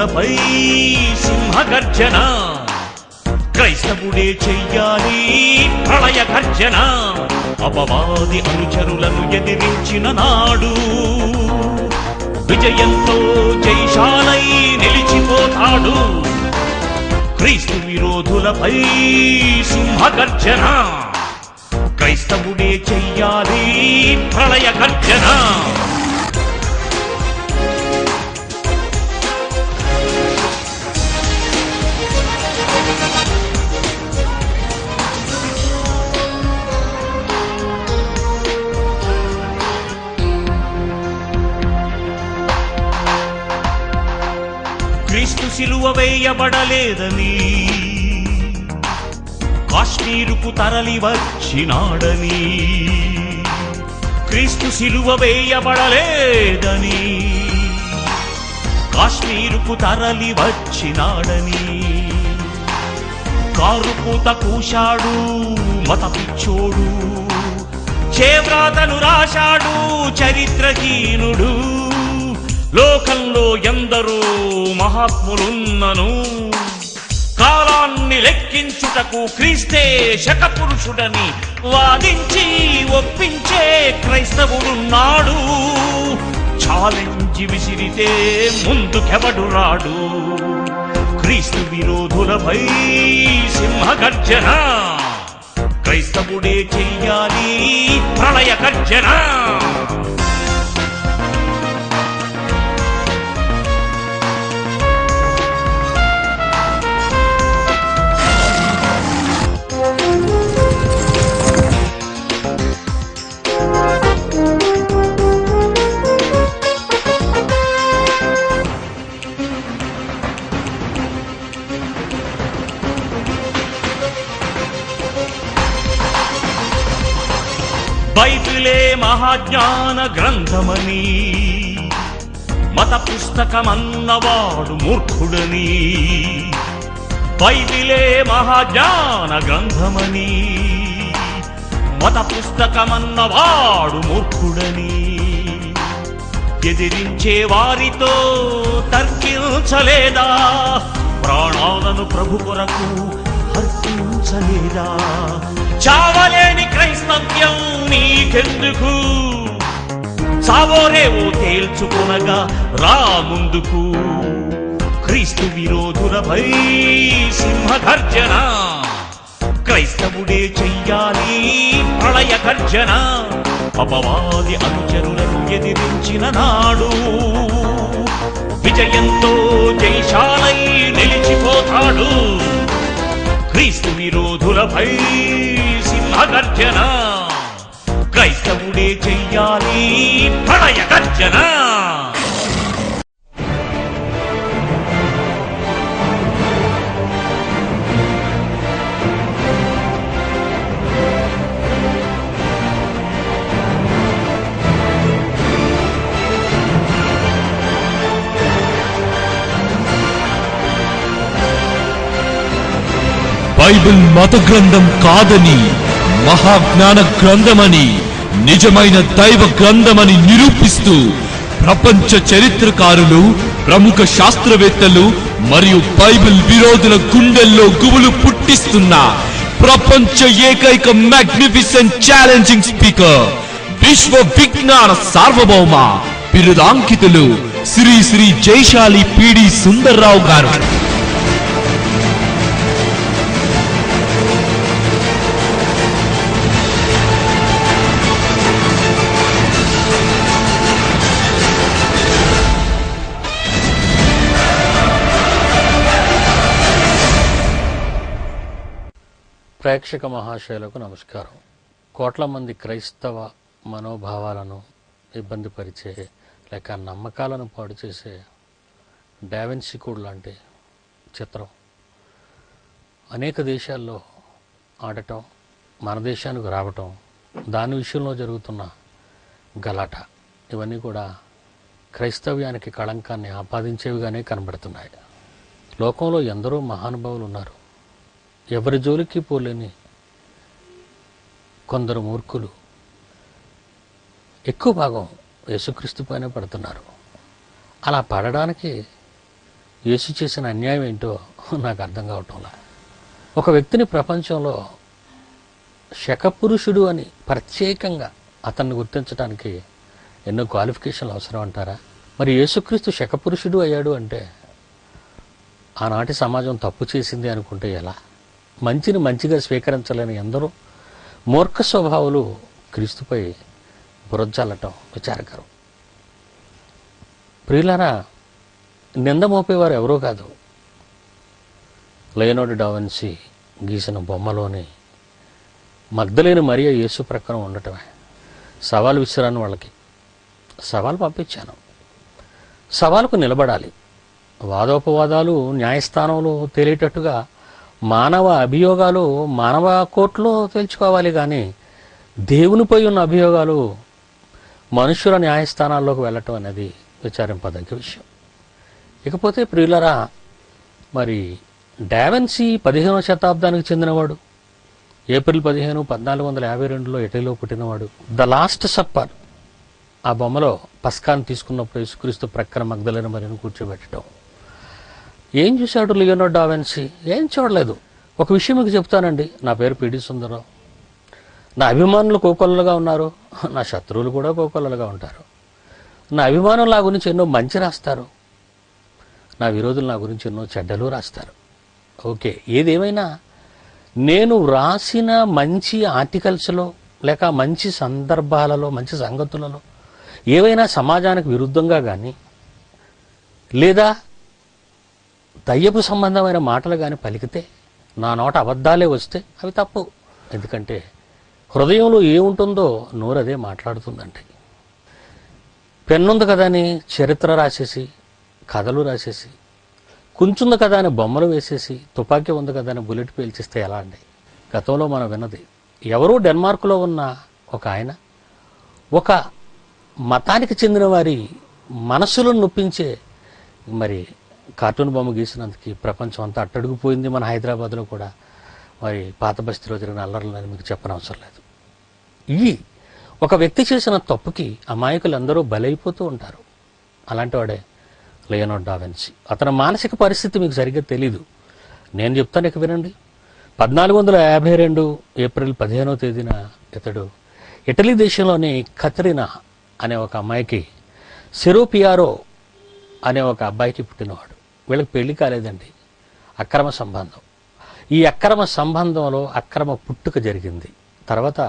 విరోధులపై సింహగర్జన, క్రైస్తవుడే చెయ్యాలి ప్రళయ గర్జన. అపవాది అనుచరులను ఎదిరించిన నాడు విజయంతో జైశాలై నిలిచిపోతాడు. క్రీస్తు విరోధులపై సింహగర్జన, క్రైస్తవుడే చెయ్యాలి ప్రళయ గర్జన. క్రీస్తు సిలువ వేయబడలేదని, కాశ్మీరుకు తరలి వచ్చినాడని. క్రీస్తు సిలువ వేయబడలేదని, కాశ్మీరుకు తరలి వచ్చినాడని. కారుపూత కూశాడు మత పిచ్చోడు, చేవ్రాతను రాశాడు చరిత్రహీనుడు. లోకంలో ఎందరో మహాత్ములున్నను, కాలాన్ని లెక్కించుటకు క్రీస్తే శకపురుషుడని వాదించి ఒప్పించే క్రైస్తవుడున్నాడు. ఛాలెంజ్ విసిరితే ముందుకెవడు రాడు. క్రీస్తు విరోధులపై సింహగర్జన, క్రైస్తవుడే చెయ్యాలి ప్రళయ గర్జన. బైబిలే మహాజ్ఞాన గ్రంథమని, మత పుస్తకమన్నవాడు మూర్ఖుడని. బైబిలే మహాజ్ఞాన గ్రంథమని, మత పుస్తకమన్నవాడు మూర్ఖుడని. ఎదిరించే వారితో తర్కించలేదా, ప్రాణాలను ప్రభు కొరకు అర్పించలేదా. చావలేని క్రైస్తవ్యం నీకెందుకు, చావోరేవో తేల్చుకొనగా రా ముందుకు. క్రీస్తు విరోధులపై సింహగర్జన, క్రైస్తవుడే చెయ్యాలి ప్రళయ గర్జన. అపవాది అనుచరులను ఎదిరించిన నాడు విజయంతో జైశాలై నిలిచిపోతాడు. క్రీస్తు విరోధులపై సింహగర్జన, క్రైస్తవుడే చెయ్యాలి ప్రళయ గర్జన. బైబిల్ మత గ్రంథం కాదని, మహాజ్ఞాన గ్రంథమని, నిజమైన దైవ గ్రంథమని నిరూపిస్తూ ప్రపంచ చరిత్రకారులు, ప్రముఖ శాస్త్రవేత్తలు మరియు బైబిల్ విరోధుల గుండెల్లో గుబులు పుట్టిస్తున్న ప్రపంచ ఏకైక మ్యాగ్నిఫిసెంట్ ఛాలెంజింగ్ స్పీకర్, విశ్వ విజ్ఞాన సార్వభౌమ, బిరుదాంకితులు శ్రీ శ్రీ జైశాలి పిడి సుందర్రావు గారు. ప్రేక్షక మహాశయులకు నమస్కారం. కోట్ల మంది క్రైస్తవ మనోభావాలను ఇబ్బందిపరిచే లేక నమ్మకాలను పాడు చేసే డావిన్సీ కోడ్ లాంటి చిత్రం అనేక దేశాల్లో ఆడటం, మన దేశానికి రావటం, దాని విషయంలో జరుగుతున్న గలాట, ఇవన్నీ కూడా క్రైస్తవ్యానికి కళంకాన్ని ఆపాదించేవిగానే కనబడుతున్నాయి. లోకంలో ఎందరో మహానుభావులు ఉన్నారు. ఎవరి జోలికి పోలేని కొందరు మూర్ఖులు ఎక్కువ భాగం యేసుక్రీస్తు పైన పడుతున్నారు. అలా పడడానికి యేసు చేసిన అన్యాయం ఏంటో నాకు అర్థం కావటంలా. ఒక వ్యక్తిని ప్రపంచంలో శకపురుషుడు అని ప్రత్యేకంగా అతన్ని గుర్తించడానికి ఎన్నో క్వాలిఫికేషన్లు అవసరం అంటారా? మరి యేసుక్రీస్తు శకపురుషుడు అయ్యాడు అంటే ఆనాటి సమాజం తప్పు చేసింది అనుకుంటే ఎలా? మంచిని మంచిగా స్వీకరించలేని ఎందరో మూర్ఖ స్వభావాలు క్రీస్తుపై బురజల్లటం విచారకరం. ప్రియులారా, నింద మోపేవారు ఎవరో కాదు, లెయోనార్డో డా విన్సీ గీసిన బొమ్మలోని మగ్దలేని మరియ యేసు ప్రకారం ఉండటమే. సవాలు విసిరాను, వాళ్ళకి సవాలు పంపించాను. సవాలుకు నిలబడాలి. వాదోపవాదాలు న్యాయస్థానంలో తేలేటట్టుగా మానవ అభియోగాలు మానవ కోర్టులో తేల్చుకోవాలి, కానీ దేవునిపై ఉన్న అభియోగాలు మనుషుల న్యాయస్థానాల్లోకి వెళ్ళటం అనేది విచారింపదగ్గ విషయం. ఇకపోతే ప్రియులరా, మరి డా విన్సీ 15వ శతాబ్దానికి చెందినవాడు. ఏప్రిల్ 15, 1452లో ఇటలీలో పుట్టినవాడు. ద లాస్ట్ సప్పర్, ఆ బొమ్మలో పస్కాను తీసుకున్నప్పుడు యేసుక్రీస్తు ప్రక్కన మగ్దలేని మరియను కూర్చోబెట్టడం. ఏం చూశాడు లియోనార్డో డా విన్సీ? ఏం చూడలేదు. ఒక విషయం మీకు చెప్తానండి. నా పేరు పిడి సుందరరావు. నా అభిమానులు కోకొల్లలుగా ఉన్నారు, నా శత్రువులు కూడా కోకొల్లలుగా ఉంటారు. నా అభిమానులు నా గురించి ఎన్నో మంచి రాస్తారు, నా విరోధులు నా గురించి ఎన్నో చెడ్డలు రాస్తారు. ఓకే, ఏదేమైనా నేను రాసిన మంచి ఆర్టికల్స్లో లేక మంచి సందర్భాలలో మంచి సంగతులలో ఏవైనా సమాజానికి విరుద్ధంగా కానీ లేదా దయ్యపు సంబంధమైన మాటలు కానీ పలికితే, నా నోట అబద్ధాలే వస్తే అవి తప్పు. ఎందుకంటే హృదయంలో ఏముంటుందో నోరు అదే మాట్లాడుతుందండి. పెన్నుంది కదా అని చరిత్ర రాసేసి, కథలు రాసేసి, కుంచుంది కదా అని బొమ్మలు వేసేసి, తుపాకీ ఉంది కదా అని బుల్లెట్ పేల్చిస్తే ఎలా అండి? గతంలో మనం విన్నది, ఎవరో డెన్మార్క్లో ఉన్న ఒక ఆయన ఒక మతానికి చెందిన వారి మనసులను నొప్పించే మరి కార్టూన్ బొమ్మ గీసినందుకు ప్రపంచం అంతా అట్టడుగుపోయింది. మన హైదరాబాద్లో కూడా మరి పాత బస్తీలో జరిగిన అల్లర్లని మీకు చెప్పనవసరం లేదు. ఈ ఒక వ్యక్తి చేసిన తప్పుకి అమాయకులందరూ బలైపోతూ ఉంటారు. అలాంటి వాడే లియోనార్డో డా విన్సీ. అతని మానసిక పరిస్థితి మీకు సరిగ్గా తెలీదు. నేను చెప్తాను, ఇక వినండి. 1452 ఏప్రిల్ 15వ తేదీన ఇతడు ఇటలీ దేశంలోని కత్రినా అనే ఒక అమ్మాయికి, సెరోపియారో అనే ఒక అబ్బాయికి పుట్టినవాడు. వీళ్ళకి పెళ్లి కాలేదండి, అక్రమ సంబంధం. ఈ అక్రమ సంబంధంలో అక్రమ పుట్టుక జరిగింది. తర్వాత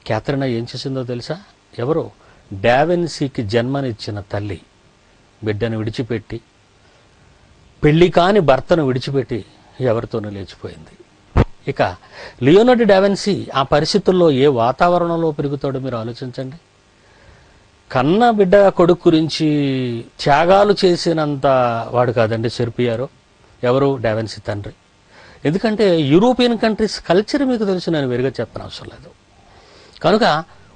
క్యాథరినా ఏం చేసిందో తెలుసా? ఎవరు? డా విన్సీకి జన్మనిచ్చిన తల్లి బిడ్డను విడిచిపెట్టి, పెళ్లి కాని భర్తను విడిచిపెట్టి ఎవరితోనూ లేచిపోయింది. ఇక లియోనార్డో డా విన్సీ ఆ పరిస్థితుల్లో ఏ వాతావరణంలో పెరుగుతాడో మీరు ఆలోచించండి. కన్న బిడ్డ కొడుకు గురించి త్యాగాలు చేసినంత వాడు కాదండి సెరోపియారో. ఎవరు? డా విన్సీ తండ్రి. ఎందుకంటే యూరోపియన్ కంట్రీస్ కల్చర్ మీకు తెలుసు, నేను వేరుగా చెప్పనవసరం లేదు. కనుక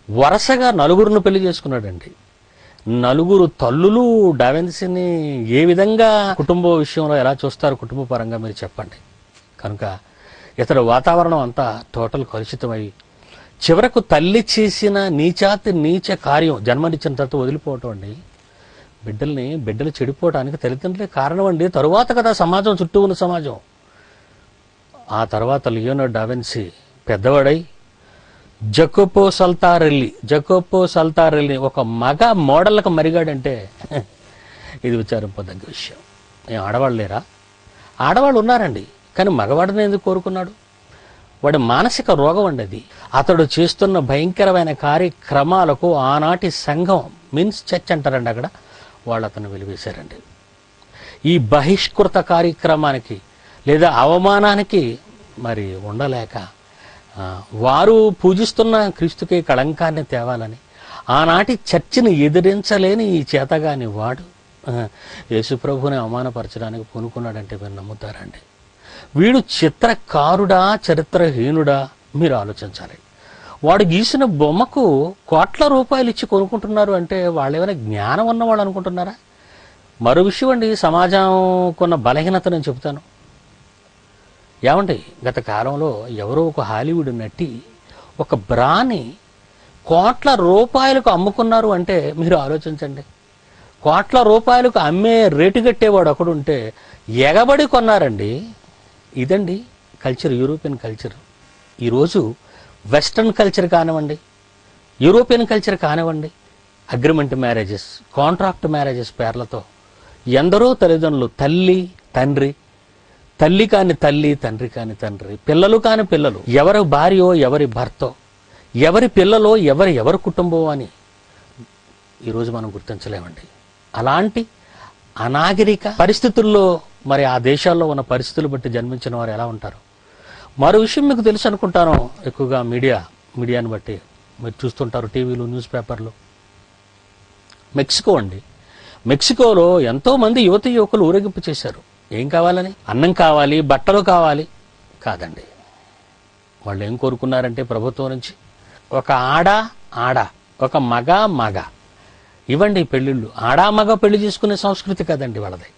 వరుసగా 4 పెళ్లి చేసుకున్నాడండి. 4 తల్లులు డా విన్సీని ఏ విధంగా కుటుంబ విషయంలో ఎలా చూస్తారు కుటుంబ పరంగా మీరు చెప్పండి. కనుక ఇతడు వాతావరణం అంతా టోటల్ కలుషితమై చివరకు తల్లి చేసిన నీచాతి నీచ కార్యం, జన్మనిచ్చిన తర్వాత వదిలిపోవటం అండి. బిడ్డలు చెడిపోవడానికి తల్లిదండ్రులే కారణం అండి. తరువాత కదా సమాజం, చుట్టూ ఉన్న సమాజం. ఆ తర్వాత లియోనార్డో డా విన్సీ పెద్దవాడై జకోపో సల్తారెల్లి ఒక మగ మోడల్కి మరిగాడంటే ఇది విచారింపదగ్గ విషయం. ఏం ఆడవాళ్ళు లేరా? ఆడవాళ్ళు ఉన్నారండి, కానీ మగవాడిని ఎందుకు కోరుకున్నాడు? వాడి మానసిక రోగం అండి అది. అతడు చేస్తున్న భయంకరమైన కార్యక్రమాలకు ఆనాటి సంఘం, మీన్స్ చర్చ్ అంటారండి, అక్కడ వాళ్ళు అతను వెలివేశారండి. ఈ బహిష్కృత కార్యక్రమానికి లేదా అవమానానికి మరి ఉండలేక వారు పూజిస్తున్న క్రీస్తుకే కళంకాన్ని తేవాలని ఆనాటి చర్చిని ఎదిరించలేని ఈ చేతగాని వాడు యేసుప్రభుని అవమానపరచడానికి పూనుకున్నాడంటే మీరు నమ్ముతారండి? వీడు చిత్రకారుడా చరిత్రహీనుడా మీరు ఆలోచించాలి. వాడు గీసిన బొమ్మకు కోట్ల రూపాయలు ఇచ్చి కొనుక్కుంటున్నారు అంటే వాళ్ళు ఏమైనా జ్ఞానం ఉన్నవాళ్ళు అనుకుంటున్నారా? మరో విషయం అండి, సమాజంకున్న బలహీనత నేను చెబుతాను. ఏమండి, గత కాలంలో ఎవరో ఒక హాలీవుడ్ నటి ఒక బ్రాని కోట్ల రూపాయలకు అమ్ముకున్నారు అంటే మీరు ఆలోచించండి. కోట్ల రూపాయలకు అమ్మే రేటు కట్టేవాడు ఒకడుంటే ఎగబడి కొన్నారండి. ఇదండి కల్చర్, యూరోపియన్ కల్చర్. ఈరోజు వెస్ట్రన్ కల్చర్ కానివ్వండి, యూరోపియన్ కల్చర్ కానివ్వండి, అగ్రిమెంట్ మ్యారేజెస్, కాంట్రాక్ట్ మ్యారేజెస్ పేర్లతో ఎందరో తల్లిదండ్రులు, తల్లి తండ్రి, తల్లి కాని తల్లి, తండ్రి కాని తండ్రి, పిల్లలు కాని పిల్లలు, ఎవరి భార్యో ఎవరి భర్తో, ఎవరి పిల్లలో ఎవరి కుటుంబం అని ఈరోజు మనం గుర్తించలేమండి. అలాంటి అనాగరిక పరిస్థితుల్లో మరి ఆ దేశాల్లో ఉన్న పరిస్థితులు బట్టి జన్మించిన వారు ఎలా ఉంటారు? మరో విషయం మీకు తెలుసు అనుకుంటాను, ఎక్కువగా మీడియాని బట్టి మీరు చూస్తుంటారు, టీవీలు, న్యూస్ పేపర్లు. మెక్సికో అండి, మెక్సికోలో ఎంతోమంది యువకులు ఊరేగింపు చేశారు. ఏం కావాలని? అన్నం కావాలి, బట్టలు కావాలి కాదండి. వాళ్ళు ఏం కోరుకున్నారంటే ప్రభుత్వం నుంచి ఒక ఆడ, ఒక మగ ఇవ్వండి పెళ్ళిళ్ళు. ఆడా మగ పెళ్లి చేసుకునే సంస్కృతి కదండి వాళ్ళది.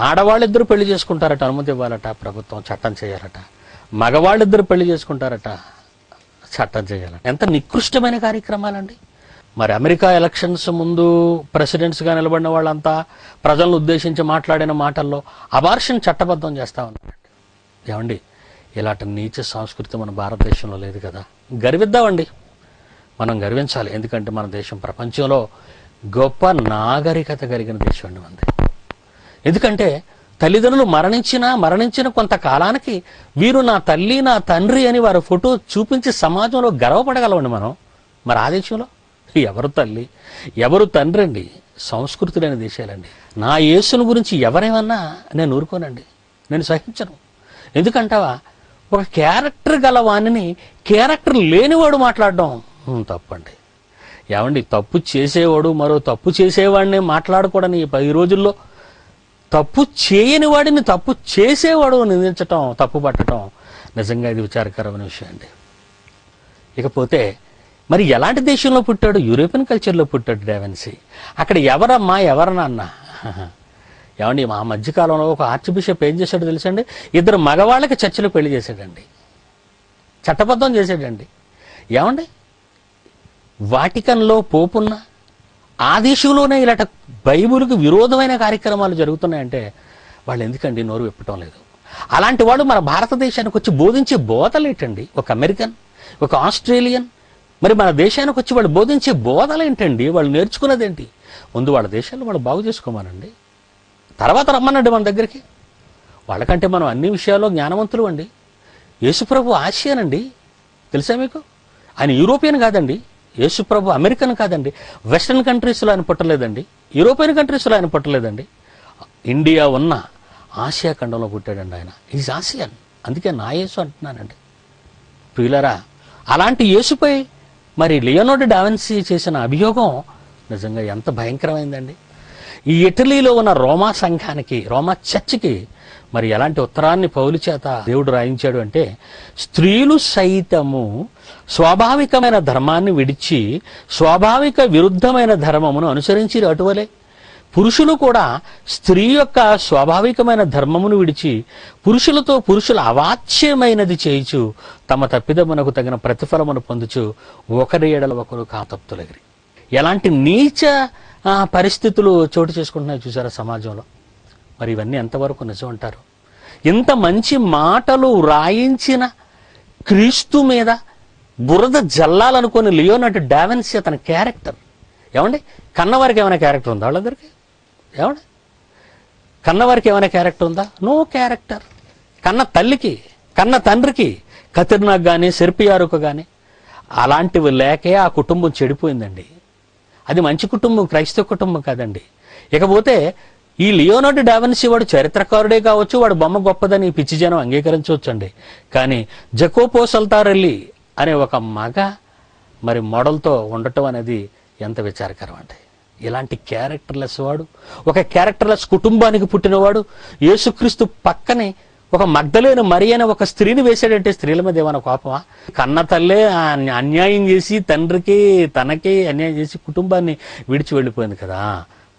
ఆడవాళ్ళిద్దరూ పెళ్లి చేసుకుంటారట, అనుమతి ఇవ్వాలట, ప్రభుత్వం చట్టం చేయాలట. మగవాళ్ళిద్దరూ పెళ్లి చేసుకుంటారట, చట్టం చేయాలట. ఎంత నికృష్టమైన కార్యక్రమాలండి. మరి అమెరికా ఎలక్షన్స్ ముందు ప్రెసిడెంట్స్గా నిలబడిన వాళ్ళంతా ప్రజలను ఉద్దేశించి మాట్లాడిన మాటల్లో అబార్షన్ చట్టబద్ధం చేస్తా ఉన్నారండి. ఏమండి, ఇలాంటి నీచ సంస్కృతి మన భారతదేశంలో లేదు కదా. గర్విద్దామండి, మనం గర్వించాలి. ఎందుకంటే మన దేశం ప్రపంచంలో గొప్ప నాగరికత కలిగిన దేశం అండి మనది. ఎందుకంటే తల్లిదండ్రులు మరణించిన కొంతకాలానికి వీరు నా తల్లి నా తండ్రి అని వారి ఫోటో చూపించి సమాజంలో గర్వపడగలమండి మనం. మరి ఆ దేశంలో ఎవరు తల్లి ఎవరు తండ్రి అండి? సంస్కృతి లేని దేశాలండి. నా యేసుని గురించి ఎవరేమన్నా నేను ఊరుకోనండి, నేను సహించను. ఎందుకంటావా, ఒక క్యారెక్టర్ గల వాణ్ణిని క్యారెక్టర్ లేనివాడు మాట్లాడడం తప్పండి. ఏమండి, తప్పు చేసేవాడు మరో తప్పు చేసేవాడిని మాట్లాడకూడని ఈ రోజుల్లో తప్పు చేయని వాడిని తప్పు చేసేవాడు నిందించటం, తప్పు పట్టడం నిజంగా ఇది విచారకరమైన విషయం అండి. ఇకపోతే మరి ఎలాంటి దేశంలో పుట్టాడు? యూరోపియన్ కల్చర్లో పుట్టాడు డావిన్సీ. అక్కడ ఎవరమ్మా ఎవరన్నా ఏమండి, మా మధ్యకాలంలో ఒక ఆర్చ్ బిషప్ ఏం చేశాడో తెలుసండి? 2 మగవాళ్ళకి చర్చిలో పెళ్లి చేశాడండి, చట్టబద్ధం చేశాడండి. ఏమండి, వాటికన్లో పోపున్న ఆ దేశంలోనే ఇలాంటి బైబిల్కి విరోధమైన కార్యక్రమాలు జరుగుతున్నాయంటే వాళ్ళు ఎందుకండి నోరు విప్పటం లేదు? అలాంటి వాడు మన భారతదేశానికి వచ్చి బోధించే బోధలేంటండి? ఒక అమెరికన్, ఒక ఆస్ట్రేలియన్ మరి మన దేశానికి వచ్చి వాళ్ళు బోధించే బోధలేంటండి? వాళ్ళు నేర్చుకున్నదేంటి? ముందు వాళ్ళ దేశాల్లో వాళ్ళు బాగు చేసుకోమానండి, తర్వాత రమ్మనండి మన దగ్గరికి. వాళ్ళకంటే మనం అన్ని విషయాల్లో జ్ఞానవంతులు అండి. యేసుప్రభు ఆసియన్ తెలుసా మీకు? ఆయన యూరోపియన్ కాదండి. యేసుప్రభు అమెరికన్ కాదండి. వెస్ట్రన్ కంట్రీస్లో ఆయన పుట్టలేదండి, యూరోపియన్ కంట్రీస్లో ఆయన పుట్టలేదండి. ఇండియా ఉన్న ఆసియా ఖండంలో పుట్టాడండి ఆయన. Is Asian. అందుకే నా యేసు అంటున్నానండి. ప్రియులరా, అలాంటి యేసుపై మరి లియోనార్డో డావిన్సీ చేసిన అభియోగం నిజంగా ఎంత భయంకరమైందండి. ఈ ఇటలీలో ఉన్న రోమా సంఘానికి, రోమా చర్చికి మరి ఎలాంటి ఉత్తరాన్ని పౌలు చేత దేవుడు రాయించాడు అంటే, స్త్రీలు సైతము స్వాభావికమైన ధర్మాన్ని విడిచి స్వాభావిక విరుద్ధమైన ధర్మమును అనుసరించి అటువలే పురుషులు కూడా స్త్రీ యొక్క స్వాభావికమైన ధర్మమును విడిచి పురుషుల అవాచ్యమైనది చేయుచు తమ తప్పిదమునకు తగిన ప్రతిఫలమును పొందుచు ఒకరి ఎడల ఒకరు కాతప్తులగిరి. ఎలాంటి నీచ పరిస్థితులు చోటు చేసుకుంటున్నాయి చూసారా సమాజంలో. మరి ఇవన్నీ ఎంతవరకు నిజం అంటారు? ఇంత మంచి మాటలు రాయించిన క్రీస్తు మీద బురద జల్లాలనుకుని లియోనార్డో డావిన్సీ అతని క్యారెక్టర్. ఏమండి, కన్నవారికి ఏమైనా క్యారెక్టర్ ఉందా వాళ్ళందరికీ? ఏమండి, కన్నవారికి ఏమైనా క్యారెక్టర్ ఉందా? No character. కన్న తల్లికి, కన్న తండ్రికి, కతిర్నాకు కానీ సెర్పియారుకు కానీ అలాంటివి లేకే ఆ కుటుంబం చెడిపోయిందండి. అది మంచి కుటుంబం, క్రైస్తవ కుటుంబం కాదండి. ఇకపోతే ఈ లియోనార్డో డావిన్సీ వాడు చరిత్రకారుడే కావచ్చు, వాడు బొమ్మ గొప్పదని పిచ్చి జనం అంగీకరించవచ్చండి. కానీ జకోపో సల్తారెల్లి అనే ఒక మగ మరి మోడల్తో ఉండటం అనేది ఎంత విచారకరం అంటే. ఇలాంటి క్యారెక్టర్లెస్ వాడు, ఒక క్యారెక్టర్లెస్ కుటుంబానికి పుట్టినవాడు యేసుక్రీస్తు పక్కనే ఒక మగ్ధలేని మరి అనే ఒక స్త్రీని వేశాడంటే స్త్రీల మీద ఏమైనా కోపమా? కన్న తల్లే అన్యాయం చేసి తండ్రికి తనకి అన్యాయం చేసి కుటుంబాన్ని విడిచి వెళ్ళిపోయింది కదా.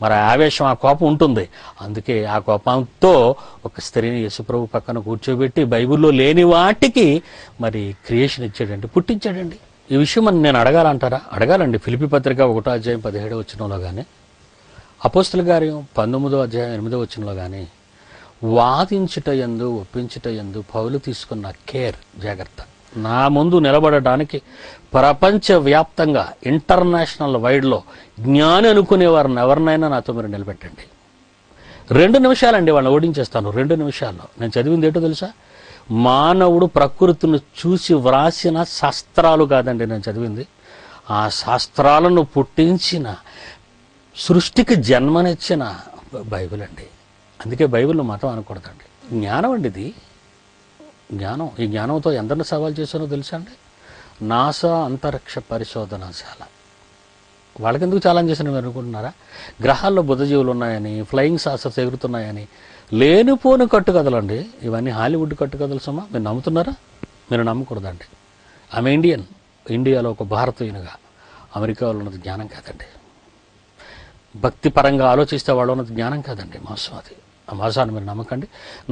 మరి ఆవేశం, ఆ కోపం ఉంటుంది. అందుకే ఆ కోపంతో ఒక స్త్రీని యేసుప్రభు పక్కన కూర్చోబెట్టి బైబిల్లో లేని వాటికి మరి క్రియేషన్ ఇచ్చాడండి, పుట్టించాడండి. ఈ విషయం నేను అడగాలంటారా? అడగాలండి. ఫిలిప్పీ పత్రిక 1:17 కానీ అపోస్తలుల కార్యం 19వ అధ్యాయం 8వ వచనంలో కానీ వాదించుట యందు ఒప్పించుట యందు పౌలు తీసుకున్న కేర్, జాగ్రత్త. నా ముందు నిలబడటానికి ప్రపంచవ్యాప్తంగా ఇంటర్నేషనల్ వైడ్లో జ్ఞాని అనుకునేవారిని ఎవరినైనా నాతో మీరు నిలబెట్టండి. 2 నిమిషాలండి వాళ్ళని ఓడించేస్తాను. 2 నిమిషాల్లో. నేను చదివింది ఏంటో తెలుసా? మానవుడు ప్రకృతిని చూసి వ్రాసిన శాస్త్రాలు కాదండి నేను చదివింది. ఆ శాస్త్రాలను పుట్టించిన, సృష్టికి జన్మనిచ్చిన బైబిల్ అండి. అందుకే బైబిల్ను మతం అనకూడదండి. జ్ఞానం అండి ఇది. జ్ఞానం. ఈ జ్ఞానంతో ఎందరిని సవాల్ చేశానో తెలుసా అండి? నాసా అంతరిక్ష పరిశోధనశాల. వాళ్ళకెందుకు ఛాలెంజ్ చేశాను మీరు అనుకుంటున్నారా? గ్రహాల్లో బుధజీవులు ఉన్నాయని, ఫ్లయింగ్ సాసర్స్ ఎగురుతున్నాయని లేనిపోని కట్టుకథలండి. ఇవన్నీ హాలీవుడ్ కట్టుకథలు సుమా. మీరు నమ్ముతున్నారా? మీరు నమ్మకూడదండి. ఆమె ఇండియన్. ఇండియాలో ఒక భారతీయునిగా అమెరికాలో ఉన్నది జ్ఞానం కాదండి. భక్తిపరంగా ఆలోచిస్తే వాళ్ళు ఉన్నది జ్ఞానం కాదండి, మోసం. అది ఆ మోసాన్ని మీరు నమ్మకండి.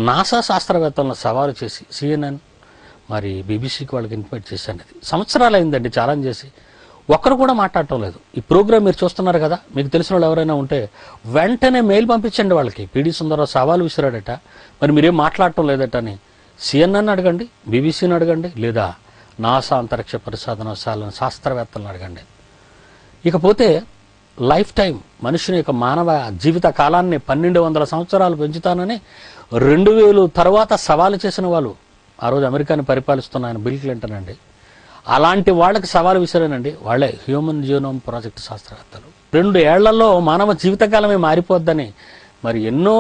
నాసా శాస్త్రవేత్తలను సవాలు చేసి CNN మరి బీబీసీకి వాళ్ళకి ఇన్వైట్ చేశాను. ఇది సంవత్సరాలు అయిందండి ఛాలెంజ్ చేసి. ఒక్కరు కూడా మాట్లాడటం లేదు. ఈ ప్రోగ్రామ్ మీరు చూస్తున్నారు కదా, మీకు తెలిసిన వాళ్ళు ఎవరైనా ఉంటే వెంటనే మెయిల్ పంపించండి వాళ్ళకి. పిడి సుందరరావు సవాలు విసిరాడట, మరి మీరేం మాట్లాడటం లేదట అని CNN అడగండి, బీబీసీని అడగండి, లేదా నాసా అంతరిక్ష పరిశోధనశాలను శాస్త్రవేత్తలను అడగండి. ఇకపోతే లైఫ్ టైం, మనుషుని యొక్క మానవ జీవిత కాలాన్ని 1200 సంవత్సరాలు పెంచుతానని 2000 తర్వాత సవాలు చేసిన వాళ్ళు, ఆ రోజు అమెరికాని పరిపాలిస్తున్న ఆయన బిల్ క్లింటన్ అండి. అలాంటి వాళ్ళకి సవాలు విసిరానండి. వాళ్ళే హ్యూమన్ జీనోమ్ ప్రాజెక్ట్ శాస్త్రవేత్తలు. 2 ఏళ్లలో మానవ జీవితకాలమే మారిపోద్దని మరి ఎన్నో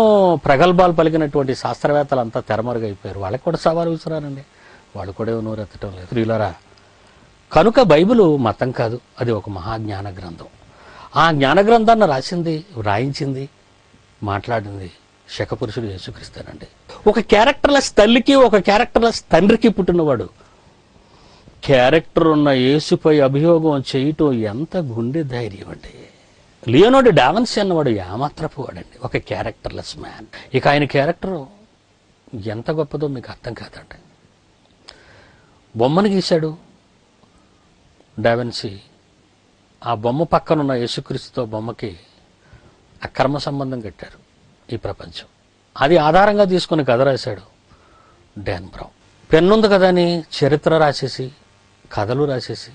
ప్రగల్భాలు పలికినటువంటి శాస్త్రవేత్తలు అంతా తెరమరుగైపోయారు. వాళ్ళకి కూడా సవాలు విసిరానండి. వాళ్ళు కూడా నోరెత్తడం లేదు. ప్రియులారా, కనుక బైబిలు మతం కాదు, అది ఒక మహాజ్ఞాన గ్రంథం. ఆ జ్ఞాన గ్రంథాన్ని వ్రాయించింది, మాట్లాడింది శకపురుషుడు యేసుక్రీస్తేనండి. ఒక క్యారెక్టర్లెస్ తల్లికి, ఒక క్యారెక్టర్లెస్ తండ్రికి పుట్టినవాడు. క్యారెక్టర్ ఉన్న యేసుపై అభియోగం చేయటం ఎంత గుండె ధైర్యం అండి. లియోనార్డో డావిన్సీ అన్నవాడు ఏమాత్రపు వాడండి, ఒక క్యారెక్టర్లెస్ మ్యాన్. ఇక ఆయన క్యారెక్టర్ ఎంత గొప్పదో మీకు అర్థం కాదండి. బొమ్మను గీశాడు డావిన్సీ. ఆ బొమ్మ పక్కనున్న యేసుక్రీస్తుతో బొమ్మకి అక్రమ సంబంధం కట్టారు ఈ ప్రపంచం. అది ఆధారంగా తీసుకుని కథ రాశాడు డాన్ బ్రౌన్. పెన్నుంది కదా అని చరిత్ర రాసేసి, కథలు రాసేసి,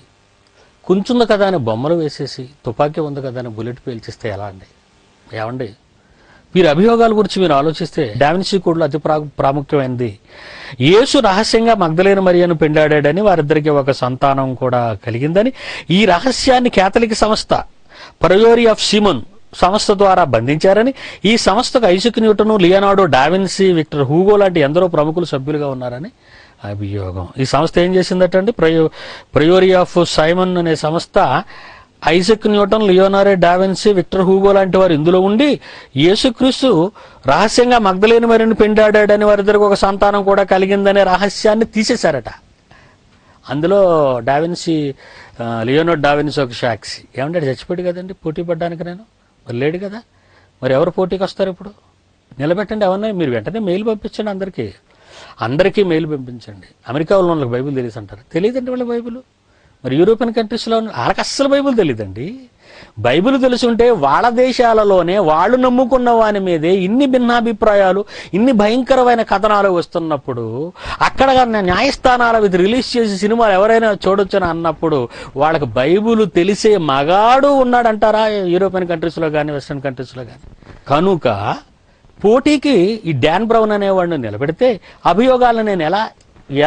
కుంచుంది కదా అని బొమ్మలు వేసేసి, తుపాకీ ఉంది కదా అని బుల్లెట్ పేల్చిస్తే ఎలా అండి? ఏమండి, మీరు అభియోగాల గురించి మీరు ఆలోచిస్తే డావిన్సీ కోడ్లో అతి ప్రాముఖ్యమైనది యేసు రహస్యంగా మగ్దలేని మరియను పెండాడాడని, వారిద్దరికి ఒక సంతానం కూడా కలిగిందని, ఈ రహస్యాన్ని కేథలిక్ సంస్థ ప్రయోరీ ఆఫ్ సిమోన్ సంస్థ ద్వారా బంధించారని, ఈ సంస్థకు Isaac Newton, Leonardo da Vinci, Victor Hugo లాంటి ఎందరో ప్రముఖులు సభ్యులుగా ఉన్నారని అభియోగం. ఈ సంస్థ ఏం చేసిందటండి? ప్రయోరీ ఆఫ్ సైమన్ అనే సంస్థ Isaac Newton, Leonardo da Vinci, Victor Hugo లాంటి వారు ఇందులో ఉండి యేసుక్రీస్తు రహస్యంగా మగ్దలేని మరియను పెండాడాడని, వారిద్దరికి ఒక సంతానం కూడా కలిగిందనే రహస్యాన్ని తీసేశారట. అందులో డావిన్సీ, లియోనార్డో డావిన్సీ ఒక సాక్షి. ఏమంటే చచ్చిపోయాడు కదండి పోటీ పడ్డానికి. నేను మరి లేడు కదా, మరి ఎవరు పోటీకి వస్తారు ఇప్పుడు? నిలబెట్టండి ఎవరిని. మీరు వెంటనే మెయిల్ పంపించండి అందరికీ మెయిల్ పంపించండి. అమెరికా వాళ్ళకి బైబిల్ తెలియదు అంటారు. తెలియదండి వాళ్ళ బైబిల్. మరి యూరోపియన్ కంట్రీస్లో వాళ్ళకి అస్సలు బైబిల్ తెలియదండి. బైబిల్ తెలుసుంటే వాళ్ళ దేశాలలోనే వాళ్ళు నమ్ముకున్న వాని మీదే ఇన్ని భిన్నాభిప్రాయాలు, ఇన్ని భయంకరమైన కథనాలు వస్తున్నప్పుడు, అక్కడ న్యాయస్థానాల మీద రిలీజ్ చేసి సినిమాలు ఎవరైనా చూడొచ్చని అన్నప్పుడు వాళ్ళకి బైబిల్ తెలిసే మగాడు ఉన్నాడంటారా యూరోపియన్ కంట్రీస్లో కానీ వెస్ట్రన్ కంట్రీస్లో కానీ? కనుక పోటీకి ఈ డాన్ బ్రౌన్ అనేవాడిని నిలబెడితే అభియోగాలను నేను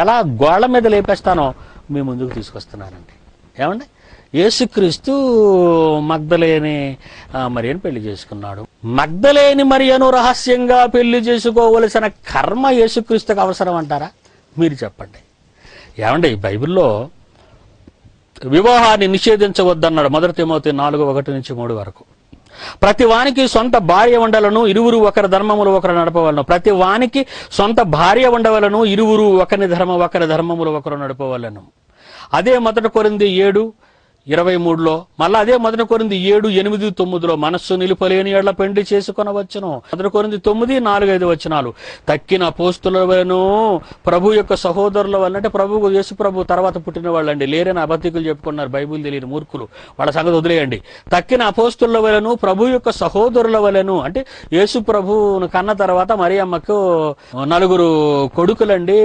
ఎలా గోళ్ల మీద లేపేస్తానో మీ ముందుకు తీసుకొస్తున్నానండి. ఏమండి, యేసుక్రీస్తు మగ్దలేని మరియను పెళ్లి చేసుకున్నాడు. మగ్దలేని మరియను రహస్యంగా పెళ్లి చేసుకోవలసిన కర్మ యేసుక్రీస్తుకు అవసరం అంటారా? మీరు చెప్పండి. ఏమండి, బైబిల్లో వివాహాన్ని నిషేధించవద్దన్నాడు. 1 తిమోతి 4:1-3 వరకు. ప్రతి వానికి సొంత భార్య ఉండలను, ఇరువురు ఒకరి ధర్మములు ఒకరు నడపవలను. ప్రతి వానికి సొంత భార్య ఉండవలను, ఇరువురు ఒకరి ధర్మములు ఒకరు నడపవలను. అదే 1 కొరింథీ 23లో, మళ్ళీ అదే 1 కొరింథీ 7, 8, 9లో మనస్సు నిలుపలేని ఎడల పెండ్లి చేసుకొనవచ్చును. 1 కొరింథీ 9, 4, 5 వచనాలు. తక్కిన అపోస్తుల వలెను ప్రభు యొక్క సహోదరుల వలన, అంటే ప్రభు యేసు ప్రభు తర్వాత పుట్టిన వాళ్ళండి, లేరని అబద్ధికులు చెప్పుకున్నారు, బైబిల్ తెలియని మూర్ఖులు, వాళ్ళ సంగతి వదిలేయండి. తక్కిన అపోస్తుల వలెను ప్రభు యొక్క సహోదరుల వలెను, అంటే యేసు ప్రభువును కన్న తర్వాత మరియమ్మకు 4 కొడుకులండి,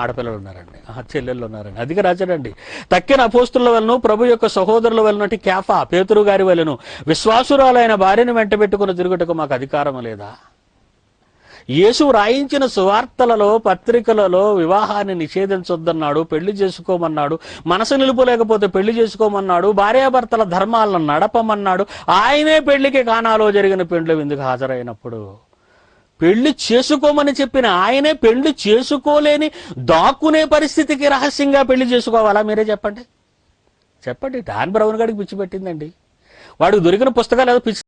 ఆడపిల్లలు ఉన్నారండి, చెల్లెళ్ళు ఉన్నారండి, అదిగా రాశాడండి. తక్కిన అపోస్తుల వలన ప్రభు యొక్క సహోదరుల వలన, కేఫా పేతురు గారి వలన విశ్వాసురాలైన భార్యను వెంట పెట్టుకుని తిరుగుటకు మాకు అధికారం లేదా? యేసు రాయించిన సువార్తలలో, పత్రికలలో వివాహాన్ని నిషేధించొద్దన్నాడు, పెళ్లి చేసుకోమన్నాడు, మనసు నిలుపులేకపోతే పెళ్లి చేసుకోమన్నాడు, భార్యాభర్తల ధర్మాలను నడపమన్నాడు. ఆయనే పెళ్లికి కానాలో జరిగిన పెండ్లి విందుకు హాజరైనప్పుడు పెళ్లి చేసుకోమని చెప్పిన ఆయనే పెళ్లి చేసుకోలేని దాక్కునే పరిస్థితికి రహస్యంగా పెళ్లి చేసుకోవాలా? మీరే చెప్పండి. డాన్ బ్రౌన్ గాడికి పిచ్చి పెట్టిందండి. వాడికి దొరికిన పుస్తకాలు ఏదో పిచ్చి